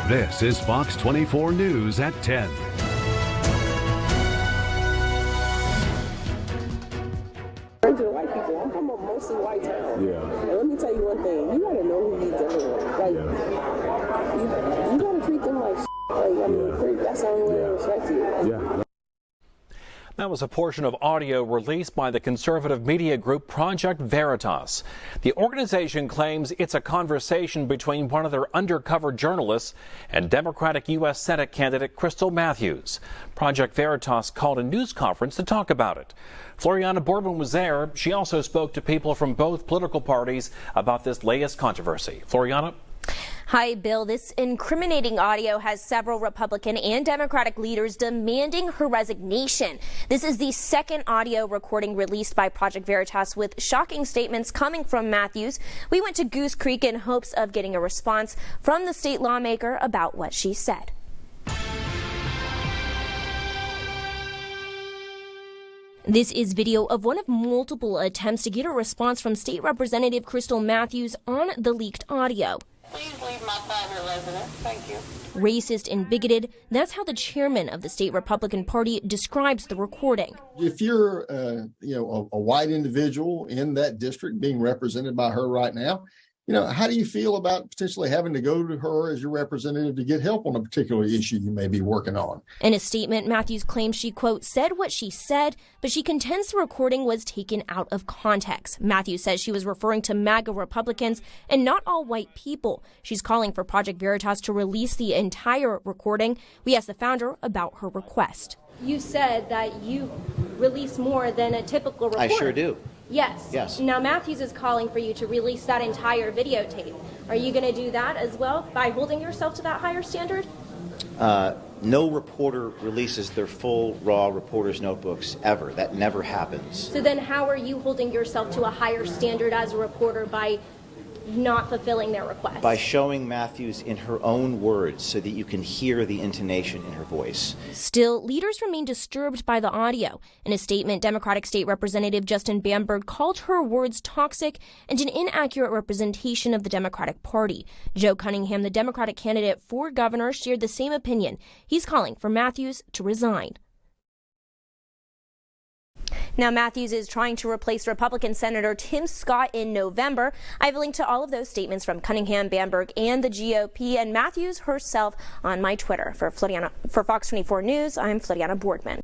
This is Fox 24 News at 10. To the white people, I'm from a mostly white town. Yeah. And let me tell you one thing, you gotta know who you're dealing with. Like, you gotta treat them like Like, I mean, that's the only way to respect you. Yeah. That was a portion of audio released by the conservative media group Project Veritas. The organization claims it's a conversation between one of their undercover journalists and Democratic U.S. Senate candidate Krystle Matthews. Project Veritas called a news conference to talk about it. Floriana Boardman was there. She also spoke to people from both political parties about this latest controversy. Floriana? Hi, Bill. This incriminating audio has several Republican and Democratic leaders demanding her resignation. This is the second audio recording released by Project Veritas with shocking statements coming from Matthews. We went to Goose Creek in hopes of getting a response from the state lawmaker about what she said. This is video of one of multiple attempts to get a response from State Representative Krystle Matthews on the leaked audio. Please leave my private residence. Thank you. Racist and bigoted, that's how the chairman of the state Republican Party describes the recording. If you're, a white individual in that district being represented by her right now, how do you feel about potentially having to go to her as your representative to get help on a particular issue you may be working on? In a statement, Matthews claims she, quote, said what she said, but she contends the recording was taken out of context. Matthews says she was referring to MAGA Republicans and not all white people. She's calling for Project Veritas to release the entire recording. We asked the founder about her request. You said that you release more than a typical report. I sure do. Yes. Yes. Now Matthews is calling for you to release that entire videotape. Are you going to do that as well by holding yourself to that higher standard? No reporter releases their full, raw reporter's notebooks ever. That never happens. So then how are you holding yourself to a higher standard as a reporter by not fulfilling their request? By showing Matthews in her own words so that you can hear the intonation in her voice. Still, leaders remain disturbed by the audio. In a statement, Democratic State Representative Justin Bamberg called her words toxic and an inaccurate representation of the Democratic Party. Joe Cunningham, the Democratic candidate for governor, shared the same opinion. He's calling for Matthews to resign. Now, Matthews is trying to replace Republican Senator Tim Scott in November. I have a link to all of those statements from Cunningham, Bamberg, and the GOP, and Matthews herself on my Twitter. For Fox 24 News, I'm Floriana Boardman.